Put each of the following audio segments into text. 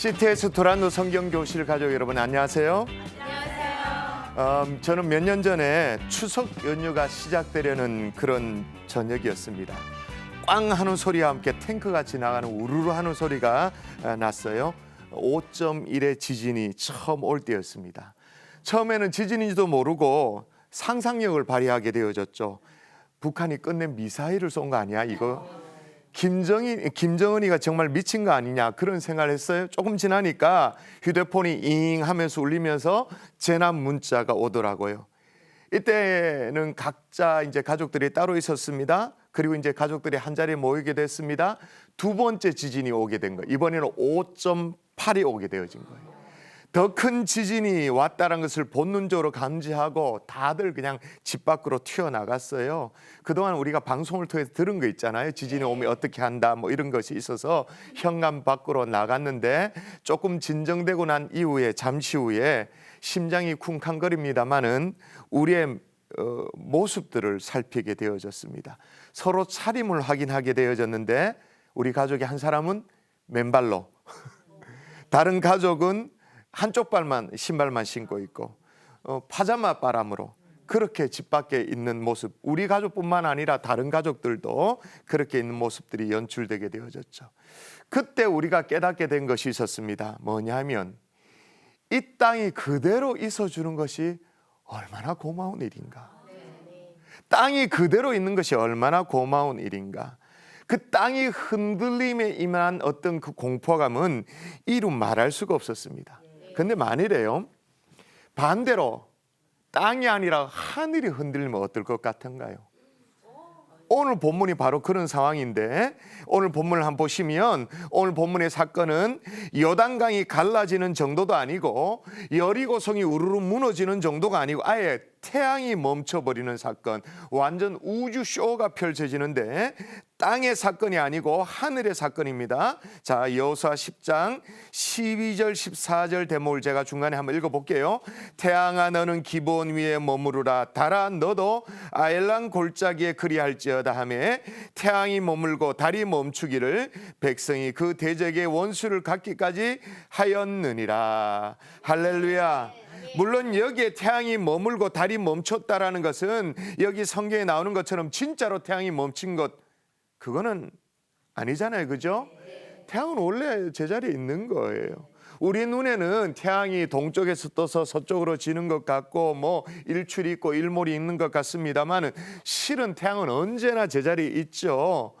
CTS 도란노 성경교실 가족 여러분 안녕하세요. 안녕하세요. 저는 몇 년 전에 추석 연휴가 시작되려는 그런 저녁이었습니다. 꽝 하는 소리와 함께 탱크가 지나가는 우르르 하는 소리가 났어요. 5.1의 지진이 처음 올 때였습니다. 처음에는 지진인지도 모르고 상상력을 발휘하게 되어졌죠. 북한이 끝낸 미사일을 쏜 거 아니야 이거? 김정은이가 정말 미친 거 아니냐 그런 생각을 했어요. 조금 지나니까 휴대폰이 잉 하면서 울리면서 재난 문자가 오더라고요. 이때는 각자 이제 가족들이 따로 있었습니다. 그리고 이제 가족들이 한 자리에 모이게 됐습니다. 두 번째 지진이 오게 된 거예요. 이번에는 5.8이 오게 되어진 거예요. 더 큰 지진이 왔다는 것을 본능적으로 감지하고 다들 그냥 집 밖으로 튀어나갔어요. 그동안 우리가 방송을 통해서 들은 거 있잖아요. 지진이 오면 어떻게 한다 뭐 이런 것이 있어서 현관 밖으로 나갔는데 조금 진정되고 난 이후에 잠시 후에 심장이 쿵쾅거립니다마는 우리의 모습들을 살피게 되어졌습니다. 서로 차림을 확인하게 되어졌는데 우리 가족의 한 사람은 맨발로 다른 가족은 한쪽 발만 신발만 신고 있고 파자마 바람으로 그렇게 집 밖에 있는 모습, 우리 가족뿐만 아니라 다른 가족들도 그렇게 있는 모습들이 연출되게 되어졌죠. 그때 우리가 깨닫게 된 것이 있었습니다. 뭐냐면 이 땅이 그대로 있어주는 것이 얼마나 고마운 일인가. 땅이 그대로 있는 것이 얼마나 고마운 일인가. 그 땅이 흔들림에 임한 어떤 그 공포감은 이루 말할 수가 없었습니다. 근데 만일에요, 반대로 땅이 아니라 하늘이 흔들리면 어떨 것 같은가요? 오늘 본문이 바로 그런 상황인데 오늘 본문을 한번 보시면 오늘 본문의 사건은 요단강이 갈라지는 정도도 아니고 여리고성이 우르르 무너지는 정도가 아니고 아예 태양이 멈춰버리는 사건, 완전 우주쇼가 펼쳐지는데 땅의 사건이 아니고 하늘의 사건입니다. 자, 여호수아 10장 12절 14절 대목을 제가 중간에 한번 읽어볼게요. 태양아 너는 기브온 위에 머무르라. 달아 너도 아엘란 골짜기에 그리할지어다 하며 태양이 머물고 달이 멈추기를 백성이 그 대적의 원수를 갖기까지 하였느니라. 할렐루야. 물론 여기에 태양이 머물고 달이 멈췄다라는 것은 여기 성경에 나오는 것처럼 진짜로 태양이 멈춘 것 그거는 아니잖아요. 그죠? 태양은 원래 제자리에 있는 거예요. 우리 눈에는 태양이 동쪽에서 떠서 서쪽으로 지는 것 같고 뭐 일출이 있고 일몰이 있는 것 같습니다만 실은 태양은 언제나 제자리에 있죠.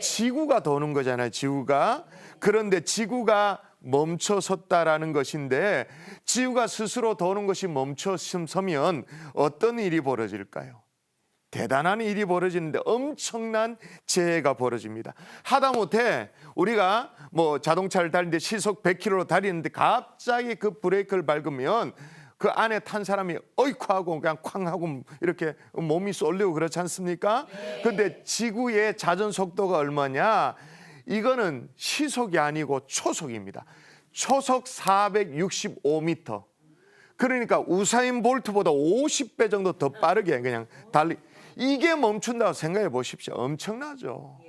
지구가 도는 거잖아요. 지구가. 그런데 지구가 멈춰섰다라는 것인데 지구가 스스로 도는 것이 멈춰서면 어떤 일이 벌어질까요? 대단한 일이 벌어지는데 엄청난 재해가 벌어집니다. 하다못해 우리가 뭐 자동차를 달리는데 시속 100km로 달리는데 갑자기 그 브레이크를 밟으면 그 안에 탄 사람이 어이쿠 하고 그냥 쾅 하고 이렇게 몸이 쏠리고 그렇지 않습니까? 근데 지구의 자전 속도가 얼마냐? 이거는 시속이 아니고 초속입니다. 초속 465m. 그러니까 우사인 볼트보다 50배 정도 더 빠르게 그냥 이게 멈춘다고 생각해 보십시오. 엄청나죠.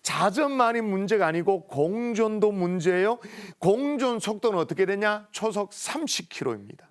자전만이 문제가 아니고 공전도 문제예요. 공전 속도는 어떻게 되냐? 초속 30km입니다.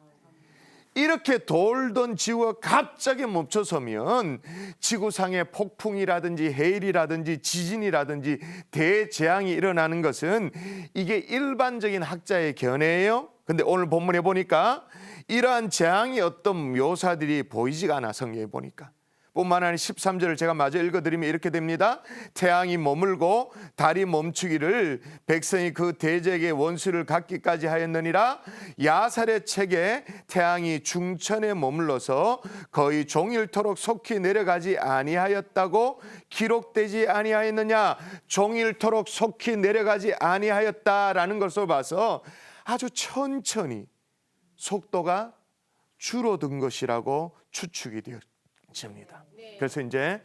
이렇게 돌던 지구가 갑자기 멈춰서면 지구상의 폭풍이라든지 해일이라든지 지진이라든지 대재앙이 일어나는 것은 이게 일반적인 학자의 견해예요. 근데 오늘 본문에 보니까 이러한 재앙의 어떤 묘사들이 보이지가 않아. 성경에 보니까 뿐만 아니라 13절을 제가 마저 읽어드리면 이렇게 됩니다. 태양이 머물고 달이 멈추기를 백성이 그 대적의 원수를 갖기까지 하였느니라. 야살의 책에 태양이 중천에 머물러서 거의 종일토록 속히 내려가지 아니하였다고 기록되지 아니하였느냐. 종일토록 속히 내려가지 아니하였다라는 것을 봐서 아주 천천히 속도가 줄어든 것이라고 추측이 되어집니다. 그래서 이제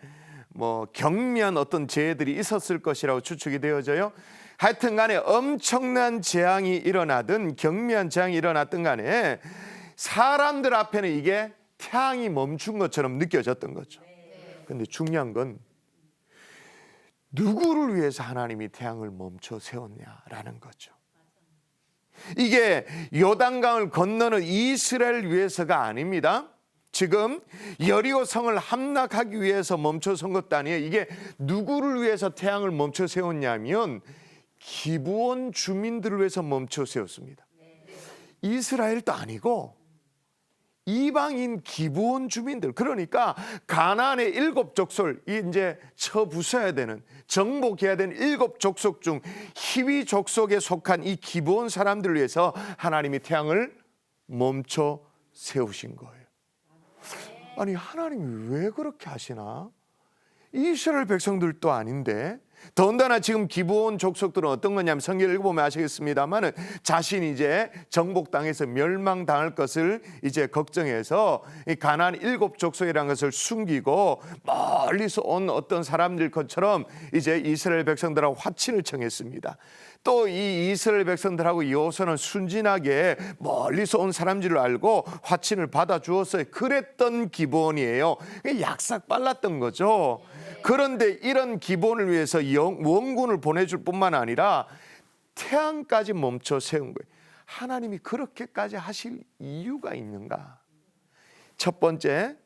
뭐 경미한 어떤 재해들이 있었을 것이라고 추측이 되어져요. 하여튼 간에 엄청난 재앙이 일어나든 경미한 재앙이 일어났든 간에 사람들 앞에는 이게 태양이 멈춘 것처럼 느껴졌던 거죠. 그런데 중요한 건 누구를 위해서 하나님이 태양을 멈춰 세웠냐라는 거죠. 이게 요단강을 건너는 이스라엘 위해서가 아닙니다. 지금 여리고 성을 함락하기 위해서 멈춰 선 것도 아니에요. 이게 누구를 위해서 태양을 멈춰 세웠냐면 기브온 주민들을 위해서 멈춰 세웠습니다. 이스라엘도 아니고 이방인 기브온 주민들, 그러니까 가나안의 7 족속, 이제 쳐부숴야 되는, 정복해야 되는 7 족속 중 히위 족속에 속한 이 기브온 사람들을 위해서 하나님이 태양을 멈춰 세우신 거예요. 아니, 하나님이 왜 그렇게 하시나? 이스라엘 백성들도 아닌데. 더군다나 지금 기브온 족속들은 어떤 거냐면 성경을 읽어보면 아시겠습니다만은 자신이 이제 정복 당해서 멸망당할 것을 이제 걱정해서 이 가나안 7 족속이라는 것을 숨기고 멀리서 온 어떤 사람들 것처럼 이제 이스라엘 백성들하고 화친을 청했습니다. 또 이 이스라엘 백성들하고 여호수아는 순진하게 멀리서 온 사람인 줄 알고 화친을 받아주었어요. 그랬던 기브온이에요. 약삭 빨랐던 거죠. 그런데 이런 기본을 위해서 원군을 보내줄 뿐만 아니라 태양까지 멈춰 세운 거예요. 하나님이 그렇게까지 하실 이유가 있는가? 첫 번째,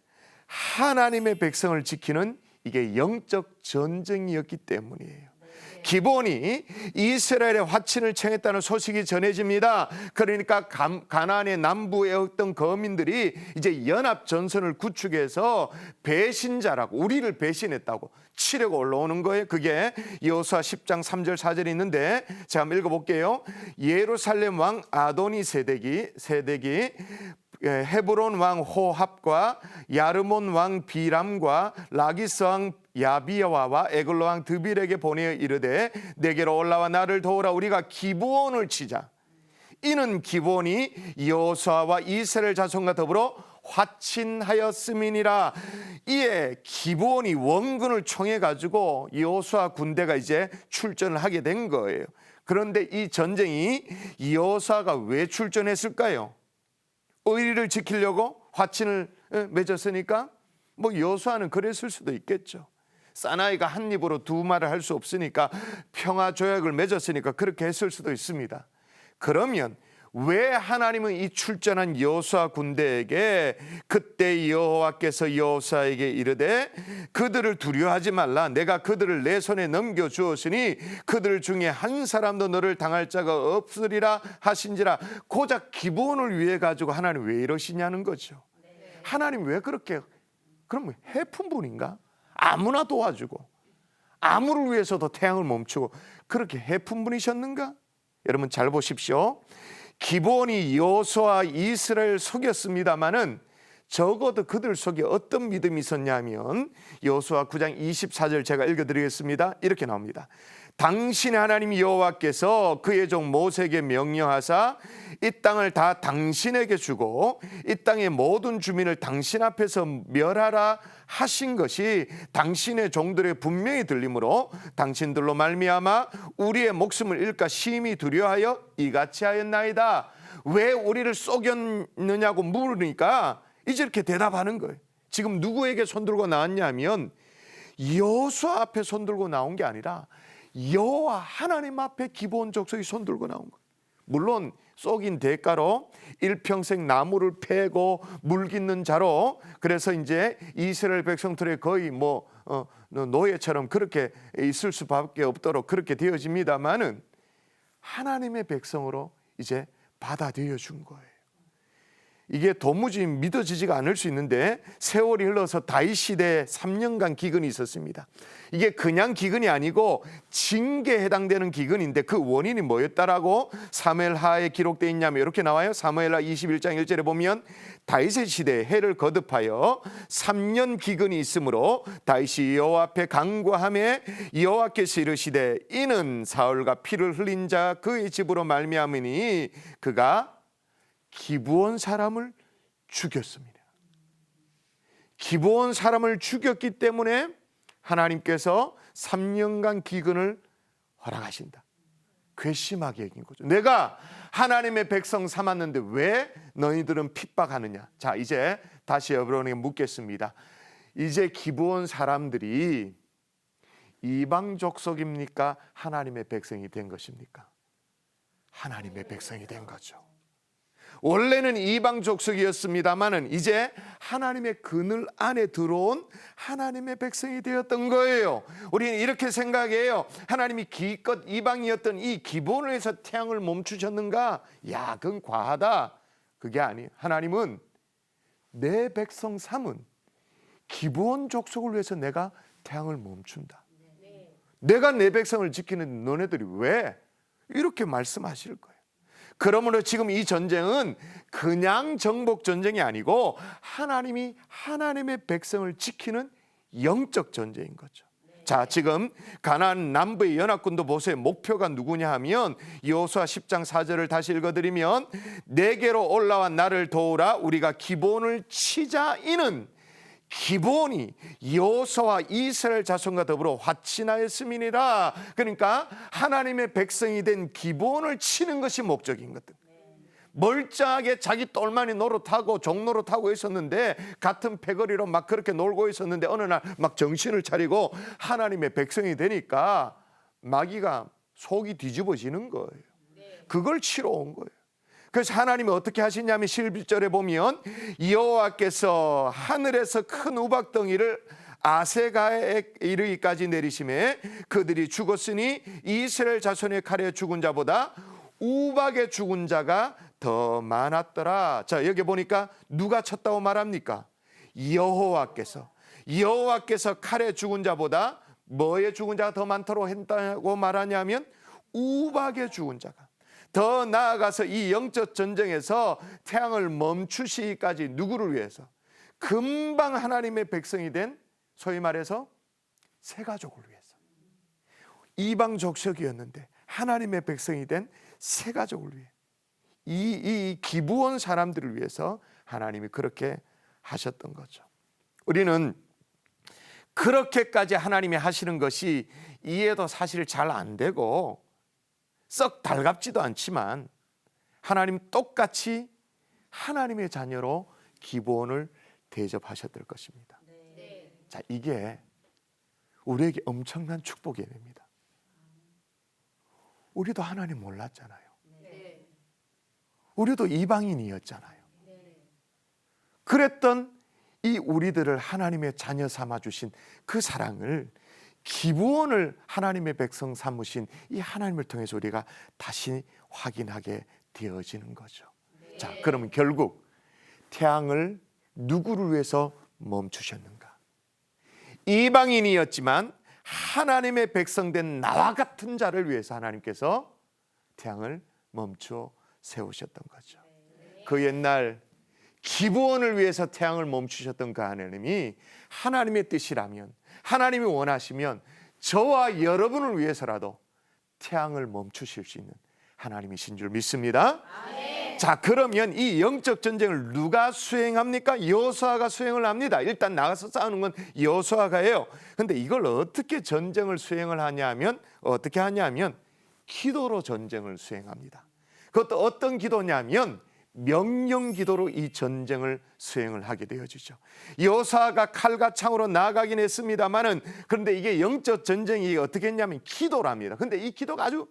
하나님의 백성을 지키는 이게 영적 전쟁이었기 때문이에요. 기본이 이스라엘의 화친을 청했다는 소식이 전해집니다. 그러니까 가나안의 남부에 어떤 거민들이 이제 연합 전선을 구축해서 배신자라고, 우리를 배신했다고 치려고 올라오는 거예요. 그게 여호수아 10장 3절 4절이 있는데 제가 한번 읽어볼게요. 예루살렘 왕 아도니 세덱이 헤브론 왕 호합과 야르몬 왕 비람과 라기스 왕 야비야와 에글로 왕 드빌에게 보내어 이르되 내게로 올라와 나를 도우라. 우리가 기브온을 치자. 이는 기브온이 여호수아와 이스라엘 자손과 더불어 화친하였음이니라. 이에 기브온이 원군을 총해 가지고 여호수아 군대가 이제 출전을 하게 된 거예요. 그런데 이 전쟁이 여호수아가 왜 출전했을까요? 의리를 지키려고 화친을 맺었으니까? 뭐 여호수아는 그랬을 수도 있겠죠. 사나이가 한 입으로 두 말을 할 수 없으니까 평화 조약을 맺었으니까 그렇게 했을 수도 있습니다. 그러면 왜 하나님은 이 출전한 여호수아 군대에게 그때 여호와께서 여호수아에게 이르되 그들을 두려워하지 말라. 내가 그들을 내 손에 넘겨주었으니 그들 중에 한 사람도 너를 당할 자가 없으리라 하신지라. 고작 기본을 위해 가지고 하나님 왜 이러시냐는 거죠. 하나님 왜 그렇게, 그럼 해픈 분인가? 아무나 도와주고 아무를 위해서도 태양을 멈추고 그렇게 해픈 분이셨는가? 여러분 잘 보십시오. 기본이 여호수아 이스라엘 속였습니다마는 적어도 그들 속에 어떤 믿음이 있었냐면 여호수아 9장 24절 제가 읽어드리겠습니다. 이렇게 나옵니다. 당신의 하나님 여호와께서 그의 종 모세에게 명령하사 이 땅을 다 당신에게 주고 이 땅의 모든 주민을 당신 앞에서 멸하라 하신 것이 당신의 종들의 분명히 들림으로 당신들로 말미암아 우리의 목숨을 잃을까 심히 두려워하여 이같이 하였나이다. 왜 우리를 속였느냐고 물으니까 이제 이렇게 대답하는 거예요. 지금 누구에게 손들고 나왔냐면 여호수아 앞에 손들고 나온 게 아니라 여호와 하나님 앞에 기본 족속이 손들고 나온 거예요. 물론 속인 대가로 일평생 나무를 패고 물깃는 자로, 그래서 이제 이스라엘 백성들의 거의 노예처럼 그렇게 있을 수밖에 없도록 그렇게 되어집니다만은 하나님의 백성으로 이제 받아들여 준 거예요. 이게 도무지 믿어지지가 않을 수 있는데 세월이 흘러서 다윗 시대에 3년간 기근이 있었습니다. 이게 그냥 기근이 아니고 징계에 해당되는 기근인데 그 원인이 뭐였다라고 사무엘하에 기록되어 있냐면 이렇게 나와요. 사무엘하 21장 1절에 보면 다윗의 시대에 해를 거듭하여 3년 기근이 있으므로 다윗이 여호와 앞에 간구하매 여호와께서 이르시되 이는 사울과 피를 흘린 자 그의 집으로 말미암으니 그가 기브온 사람을 죽였습니다. 기브온 사람을 죽였기 때문에 하나님께서 3년간 기근을 허락하신다. 괘씸하게 여긴 거죠. 내가 하나님의 백성 삼았는데 왜 너희들은 핍박하느냐. 자, 이제 다시 여러분에게 묻겠습니다. 이제 기브온 사람들이 이방 족속입니까? 하나님의 백성이 된 것입니까? 하나님의 백성이 된 거죠. 원래는 이방 족속이었습니다마는 이제 하나님의 그늘 안에 들어온 하나님의 백성이 되었던 거예요. 우리는 이렇게 생각해요. 하나님이 기껏 이방이었던 이 기본을 해서 태양을 멈추셨는가? 야, 그건 과하다. 그게 아니에요. 하나님은 내 백성 삼은 기본 족속을 위해서 내가 태양을 멈춘다. 내가 내 백성을 지키는 너네들이 왜? 이렇게 말씀하실 거예요. 그러므로 지금 이 전쟁은 그냥 정복 전쟁이 아니고 하나님이 하나님의 백성을 지키는 영적 전쟁인 거죠. 자, 지금 가나안 남부의 연합군도 보세요. 목표가 누구냐 하면 여호수아 10장 4절을 다시 읽어드리면 내게로 올라와 나를 도우라 우리가 기본을 치자. 이는 기본이 여호수아와 이스라엘 자손과 더불어 화친하였음이니라. 그러니까 하나님의 백성이 된 기본을 치는 것이 목적인 것들. 멀쩡하게 자기 똘마니 노릇하고 종노릇하고 있었는데 같은 패거리로 막 그렇게 놀고 있었는데 어느 날 막 정신을 차리고 하나님의 백성이 되니까 마귀가 속이 뒤집어지는 거예요. 그걸 치러 온 거예요. 그래서 하나님이 어떻게 하시냐면 11절에 보면 여호와께서 하늘에서 큰 우박덩이를 아세가에 이르기까지 내리심에 그들이 죽었으니 이스라엘 자손의 칼에 죽은 자보다 우박에 죽은 자가 더 많았더라. 자, 여기 보니까 누가 쳤다고 말합니까? 여호와께서 칼에 죽은 자보다 뭐에 죽은 자가 더 많다고 했다고 말하냐면 우박에 죽은 자가. 더 나아가서 이 영적 전쟁에서 태양을 멈추시기까지 누구를 위해서? 금방 하나님의 백성이 된 소위 말해서 새 가족을 위해서. 이방 족속이었는데 하나님의 백성이 된 새 가족을 위해. 이 기브온 사람들을 위해서 하나님이 그렇게 하셨던 거죠. 우리는 그렇게까지 하나님이 하시는 것이 이해도 사실 잘 안 되고 썩 달갑지도 않지만 하나님 똑같이 하나님의 자녀로 기브온을 대접하셨을 것입니다. 자, 이게 우리에게 엄청난 축복이 됩니다. 우리도 하나님 몰랐잖아요. 우리도 이방인이었잖아요. 그랬던 이 우리들을 하나님의 자녀 삼아 주신 그 사랑을 기브온을 하나님의 백성 삼으신 이 하나님을 통해서 우리가 다시 확인하게 되어지는 거죠. 자, 그러면 결국 태양을 누구를 위해서 멈추셨는가? 이방인이었지만 하나님의 백성된 나와 같은 자를 위해서 하나님께서 태양을 멈추어 세우셨던 거죠. 그 옛날 기브온을 위해서 태양을 멈추셨던 그 하나님이 하나님의 뜻이라면, 하나님이 원하시면 저와 여러분을 위해서라도 태양을 멈추실 수 있는 하나님이신 줄 믿습니다. 자, 그러면 이 영적 전쟁을 누가 수행합니까? 여호수아가 수행을 합니다. 일단 나가서 싸우는 건 여호수아가 해요. 근데 이걸 어떻게 전쟁을 수행을 하냐면 기도로 전쟁을 수행합니다. 그것도 어떤 기도냐면 명령 기도로 이 전쟁을 수행을 하게 되어지죠. 여호수아가 칼과 창으로 나아가긴 했습니다만은 그런데 이게 영적 전쟁이 어떻게 했냐면 기도랍니다. 근데 이 기도가 아주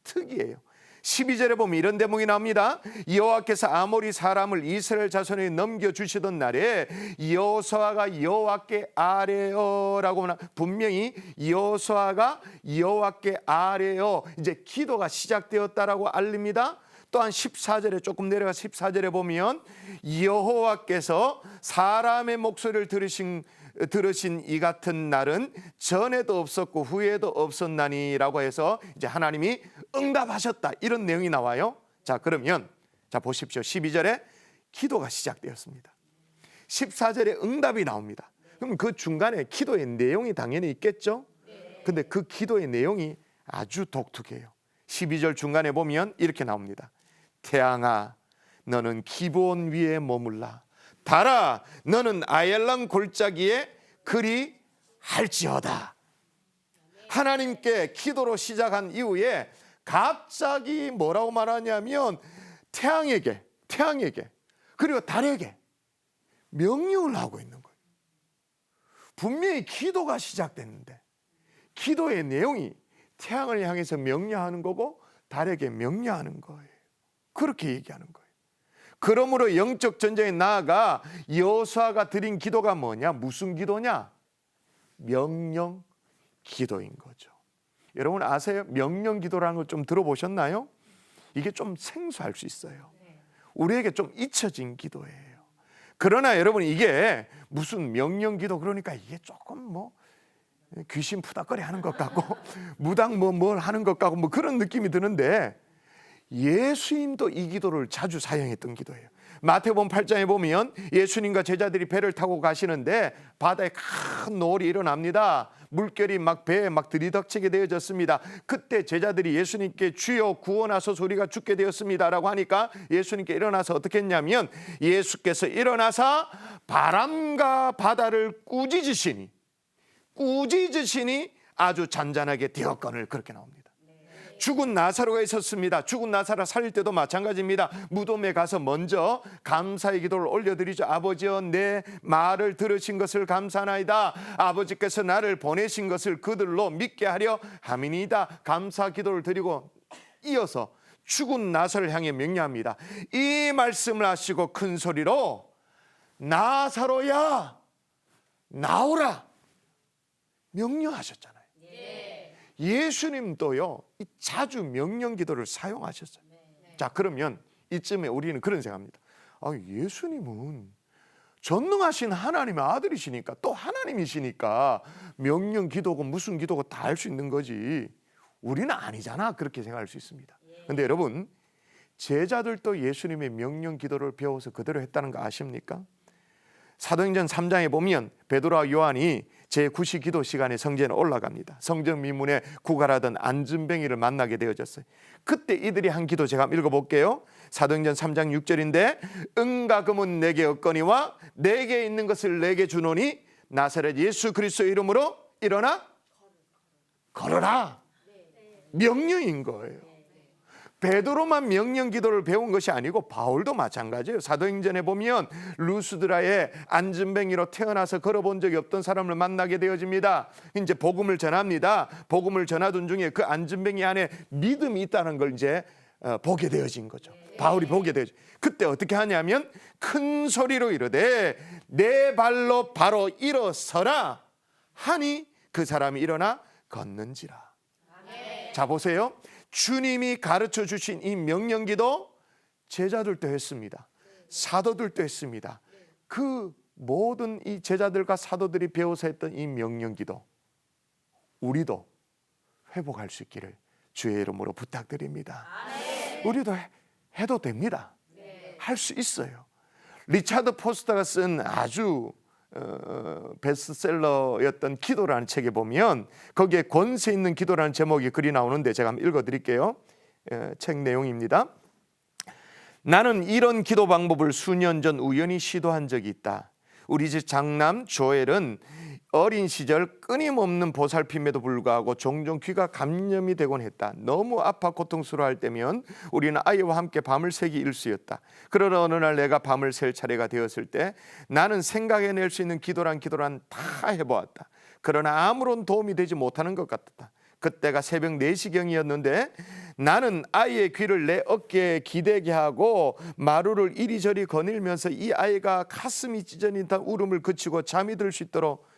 특이해요. 12절에 보면 이런 대목이 나옵니다. 여호와께서 아모리 사람을 이스라엘 자손에게 넘겨주시던 날에 여호수아가 여호와께 아뢰어라고 분명히 여호수아가 여호와께 아뢰어 이제 기도가 시작되었다라고 알립니다. 또한 14절에 조금 내려가 14절에 보면 여호와께서 사람의 목소리를 들으신 이 같은 날은 전에도 없었고 후에도 없었나니라고 해서 이제 하나님이 응답하셨다 이런 내용이 나와요. 자, 그러면 자 보십시오. 12절에 기도가 시작되었습니다. 14절에 응답이 나옵니다. 그럼 그 중간에 기도의 내용이 당연히 있겠죠. 근데 그 기도의 내용이 아주 독특해요. 12절 중간에 보면 이렇게 나옵니다. 태양아 너는 기브온 위에 머물라. 달아 너는 아얄람 골짜기에 그리 할지어다. 하나님께 기도로 시작한 이후에 갑자기 뭐라고 말하냐면 태양에게 그리고 달에게 명령을 하고 있는 거예요. 분명히 기도가 시작됐는데 기도의 내용이 태양을 향해서 명령하는 거고 달에게 명령하는 거예요. 그렇게 얘기하는 거예요. 그러므로 영적 전쟁에 나아가 여호수아가 드린 기도가 뭐냐? 무슨 기도냐? 명령 기도인 거죠. 여러분 아세요? 명령 기도라는 걸 좀 들어보셨나요? 이게 좀 생소할 수 있어요. 우리에게 좀 잊혀진 기도예요. 그러나 여러분 이게 무슨 명령 기도 그러니까 이게 조금 뭐 귀신 푸닥거리 하는 것 같고 무당 뭘 하는 것 같고 뭐 그런 느낌이 드는데 예수님도 이 기도를 자주 사용했던 기도예요. 마태복음 8장에 보면 예수님과 제자들이 배를 타고 가시는데 바다에 큰 노을이 일어납니다. 물결이 막 배에 막 들이닥치게 되어졌습니다. 그때 제자들이 예수님께 주여 구원하소서 우리가 죽게 되었습니다 라고 하니까 예수님께 일어나서 어떻게 했냐면 예수께서 일어나서 바람과 바다를 꾸짖으시니 아주 잔잔하게 되었거늘 그렇게 나옵니다. 죽은 나사로가 있었습니다. 죽은 나사로 살릴 때도 마찬가지입니다. 무덤에 가서 먼저 감사의 기도를 올려드리죠. 아버지여 내 말을 들으신 것을 감사하나이다. 아버지께서 나를 보내신 것을 그들로 믿게 하려 함이니이다. 감사 기도를 드리고 이어서 죽은 나사로를 향해 명령합니다. 이 말씀을 하시고 큰 소리로 나사로야 나오라 명령하셨잖아요. 예수님도요 자주 명령 기도를 사용하셨어요. 자 그러면 이쯤에 우리는 그런 생각합니다. 예수님은 전능하신 하나님의 아들이시니까 또 하나님이시니까 명령 기도고 무슨 기도고 다 할 수 있는 거지 우리는 아니잖아 그렇게 생각할 수 있습니다. 그런데 여러분 제자들도 예수님의 명령 기도를 배워서 그대로 했다는 거 아십니까? 사도행전 3장에 보면 베드로와 요한이 제9시 기도 시간에 성전에 올라갑니다. 성전 미문에 구걸하던 안진뱅이를 만나게 되어졌어요. 그때 이들이 한 기도 제가 한번 읽어볼게요. 사도행전 3장 6절인데 은과 금은 내게 없거니와 내게 있는 것을 내게 주노니 나사렛 예수 그리스도의 이름으로 일어나 걸어라. 명령인 거예요. 베드로만 명령 기도를 배운 것이 아니고 바울도 마찬가지예요. 사도행전에 보면 루스드라의 안진뱅이로 태어나서 걸어본 적이 없던 사람을 만나게 되어집니다. 이제 복음을 전합니다. 복음을 전하던 중에 그 안진뱅이 안에 믿음이 있다는 걸 이제 보게 되어진 거죠. 바울이 보게 되어진. 그때 어떻게 하냐면 큰 소리로 이르되 내 발로 바로 일어서라 하니 그 사람이 일어나 걷는지라. 자 보세요. 주님이 가르쳐 주신 이 명령기도 제자들도 했습니다. 사도들도 했습니다. 그 모든 이 제자들과 사도들이 배워서 했던 이 명령기도 우리도 회복할 수 있기를 주의 이름으로 부탁드립니다. 우리도 해도 됩니다. 할 수 있어요. 리차드 포스터가 쓴 아주 베스트셀러였던 기도라는 책에 보면 거기에 권세 있는 기도라는 제목이 글이 나오는데 제가 한번 읽어드릴게요. 책 내용입니다. 나는 이런 기도 방법을 수년 전 우연히 시도한 적이 있다. 우리 집 장남 조엘은 어린 시절 끊임없는 보살핌에도 불구하고 종종 귀가 감염이 되곤 했다. 너무 아파 고통스러워할 때면 우리는 아이와 함께 밤을 새기 일쑤였다. 그러나 어느 날 내가 밤을 샐 차례가 되었을 때 나는 생각해낼 수 있는 기도란 다 해보았다. 그러나 아무런 도움이 되지 못하는 것 같았다. 그때가 새벽 4시경이었는데 나는 아이의 귀를 내 어깨에 기대게 하고 마루를 이리저리 거닐면서 이 아이가 가슴이 찢어진 듯한 울음을 그치고 잠이 들 수 있도록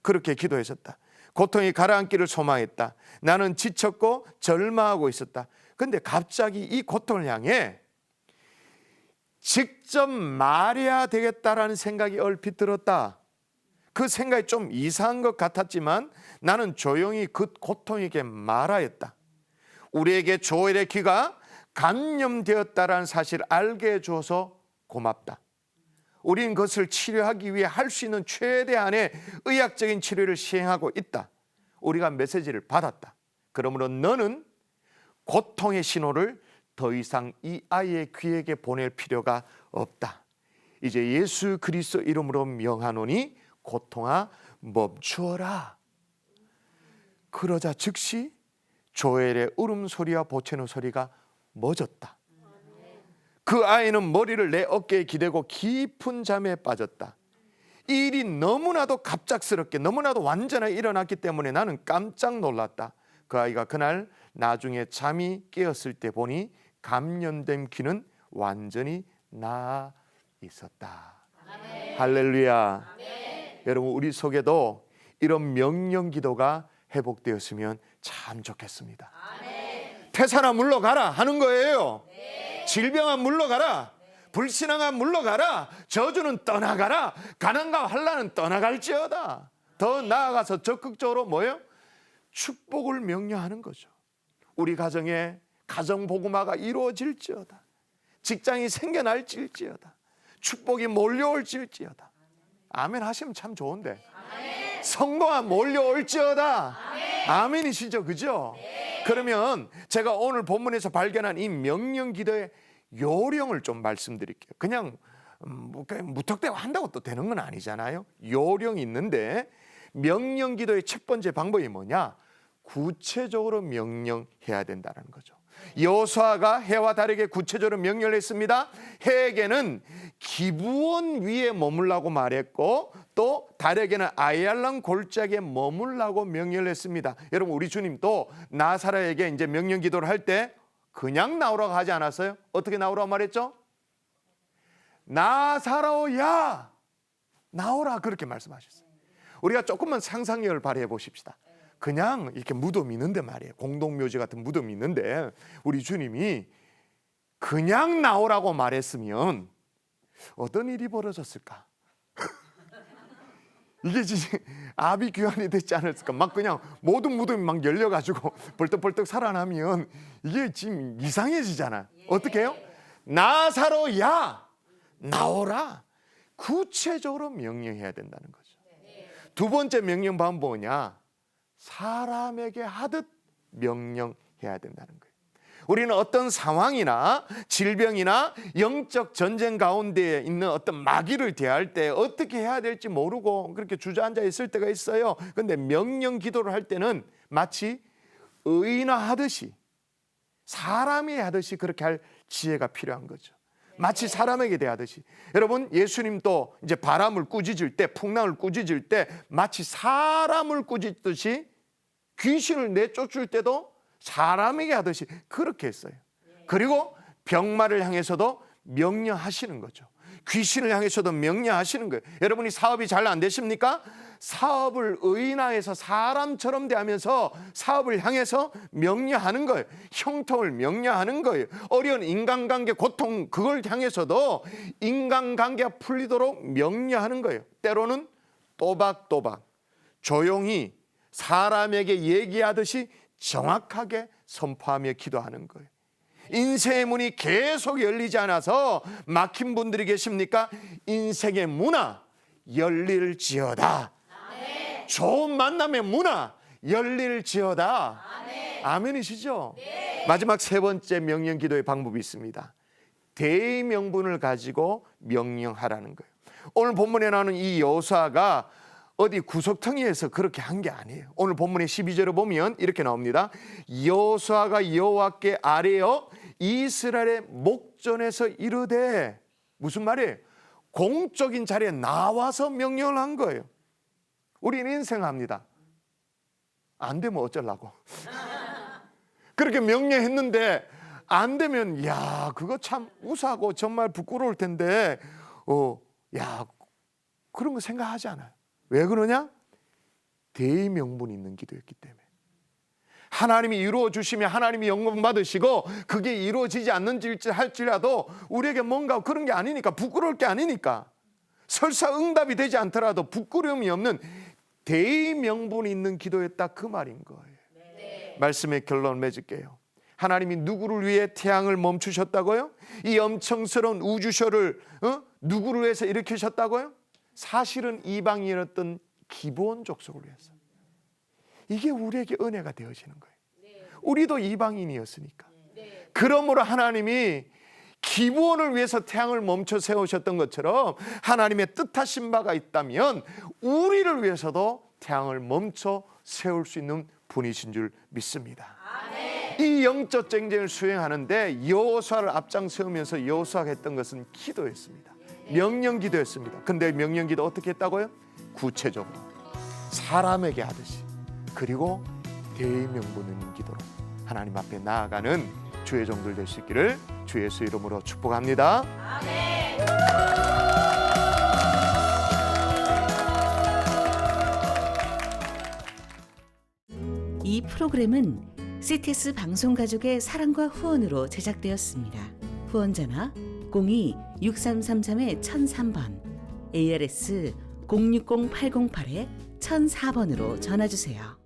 그렇게 기도했었다. 고통이 가라앉기를 소망했다. 나는 지쳤고 절망하고 있었다. 그런데 갑자기 이 고통을 향해 직접 말해야 되겠다라는 생각이 얼핏 들었다. 그 생각이 좀 이상한 것 같았지만 나는 조용히 그 고통에게 말하였다. 우리에게 조엘의 귀가 감염되었다라는 사실을 알게 해줘서 고맙다. 우리는 그것을 치료하기 위해 할 수 있는 최대한의 의학적인 치료를 시행하고 있다. 우리가 메시지를 받았다. 그러므로 너는 고통의 신호를 더 이상 이 아이의 귀에게 보낼 필요가 없다. 이제 예수 그리스도 이름으로 명하노니 고통아 멈추어라. 그러자 즉시 조엘의 울음소리와 보채는 소리가 멎었다. 그 아이는 머리를 내 어깨에 기대고 깊은 잠에 빠졌다. 이 일이 너무나도 갑작스럽게 너무나도 완전하게 일어났기 때문에 나는 깜짝 놀랐다. 그 아이가 그날 나중에 잠이 깨었을 때 보니 감염된 귀는 완전히 나아 있었다. 할렐루야. 여러분, 우리 속에도 이런 명령 기도가 회복되었으면 참 좋겠습니다. 태산아 물러가라 하는 거예요. 질병아 물러가라. 불신앙아 물러가라. 저주는 떠나가라. 가난과 환난은 떠나갈지어다. 더 나아가서 적극적으로 뭐예요? 축복을 명령하는 거죠. 우리 가정에 가정 복음화가 이루어질지어다. 직장이 생겨날지어다. 축복이 몰려올지어다. 아멘 하시면 참 좋은데. 성공아 몰려올지어다. 아멘이시죠, 그죠? 그러면 제가 오늘 본문에서 발견한 이 명령 기도의 요령을 좀 말씀드릴게요. 그냥 무턱대고 한다고 또 되는 건 아니잖아요. 요령이 있는데, 명령 기도의 첫 번째 방법이 뭐냐? 구체적으로 명령해야 된다는 거죠. 여호수아가 해와 달에게 구체적으로 명령을 했습니다. 해에게는 기브온 위에 머물라고 말했고, 또 달에게는 아얄란 골짜기에 머물라고 명령을 했습니다. 여러분, 우리 주님도 나사로에게 이제 명령 기도를 할 때 그냥 나오라고 하지 않았어요? 어떻게 나오라고 말했죠? 나사로야 나오라, 그렇게 말씀하셨어요. 우리가 조금만 상상력을 발휘해 보십시다. 그냥 이렇게 무덤이 있는데 말이에요. 공동묘지 같은 무덤이 있는데 우리 주님이 그냥 나오라고 말했으면 어떤 일이 벌어졌을까? 이게 지금 아비규환이 됐지 않았을까? 막 그냥 모든 무덤이 막 열려가지고 벌떡벌떡 살아나면 이게 지금 이상해지잖아. 어떻게 해요? 나사로야 나오라. 구체적으로 명령해야 된다는 거죠. 두 번째 명령 방법은 뭐냐? 사람에게 하듯 명령해야 된다는 거예요. 우리는 어떤 상황이나 질병이나 영적 전쟁 가운데 있는 어떤 마귀를 대할 때 어떻게 해야 될지 모르고 그렇게 주저앉아 있을 때가 있어요. 그런데 명령 기도를 할 때는 마치 의인하듯이, 사람이 하듯이 그렇게 할 지혜가 필요한 거죠. 마치 사람에게 대하듯이. 여러분, 예수님도 이제 바람을 꾸짖을 때, 풍랑을 꾸짖을 때 마치 사람을 꾸짖듯이, 귀신을 내쫓을 때도 사람에게 하듯이 그렇게 했어요. 그리고 병마를 향해서도 명령하시는 거죠. 귀신을 향해서도 명령하시는 거예요. 여러분이 사업이 잘 안 되십니까? 사업을 의인화해서 사람처럼 대하면서 사업을 향해서 명령하는 거예요. 형통을 명령하는 거예요. 어려운 인간관계 고통, 그걸 향해서도 인간관계가 풀리도록 명령하는 거예요. 때로는 또박또박 조용히 사람에게 얘기하듯이 정확하게 선포하며 기도하는 거예요. 인생의 문이 계속 열리지 않아서 막힌 분들이 계십니까? 인생의 문아 열릴지어다. 아멘. 좋은 만남의 문아 열릴지어다. 아멘. 아멘이시죠? 네. 마지막 세 번째 명령 기도의 방법이 있습니다. 대의 명분을 가지고 명령하라는 거예요. 오늘 본문에 나오는 이 여호수아가 어디 구석텅이에서 그렇게 한 게 아니에요. 오늘 본문의 12절을 보면 이렇게 나옵니다. 여호수아가 여호와께 아뢰어 이스라엘의 목전에서 이르되, 무슨 말이에요? 공적인 자리에 나와서 명령을 한 거예요. 우리는 인생합니다. 안 되면 어쩌려고. 그렇게 명령했는데 안 되면 야, 그거 참 우스하고 정말 부끄러울 텐데 야, 그런 거 생각하지 않아요. 왜 그러냐? 대의 명분이 있는 기도였기 때문에. 하나님이 이루어 주시면 하나님이 영광 받으시고, 그게 이루어지지 않는지 할지라도 우리에게 뭔가 그런 게 아니니까, 부끄러울 게 아니니까, 설사 응답이 되지 않더라도 부끄러움이 없는 대의 명분이 있는 기도였다, 그 말인 거예요. 네. 말씀의 결론을 맺을게요. 하나님이 누구를 위해 태양을 멈추셨다고요? 이 엄청스러운 우주쇼를 누구를 위해서 일으키셨다고요? 사실은 이방인이었던 기브온 족속을 위해서. 이게 우리에게 은혜가 되어지는 거예요. 우리도 이방인이었으니까. 그러므로 하나님이 기브온을 위해서 태양을 멈춰 세우셨던 것처럼 하나님의 뜻하신 바가 있다면 우리를 위해서도 태양을 멈춰 세울 수 있는 분이신 줄 믿습니다. 이 영적 쟁쟁을 수행하는데 여호수아를 앞장 세우면서 여호수아가 했던 것은 기도였습니다. 명령 기도였습니다. 근데 명령 기도 어떻게 했다고요? 구체적으로 사람에게 하듯이, 그리고 대의 명분 있는 기도로 하나님 앞에 나아가는 주의 종들 될 수 있기를 주 예수 이름으로 축복합니다. 이 프로그램은 CTS 방송가족의 사랑과 후원으로 제작되었습니다. 후원전화 02-6333-1003번, ARS 060-808-1004번으로 전화주세요.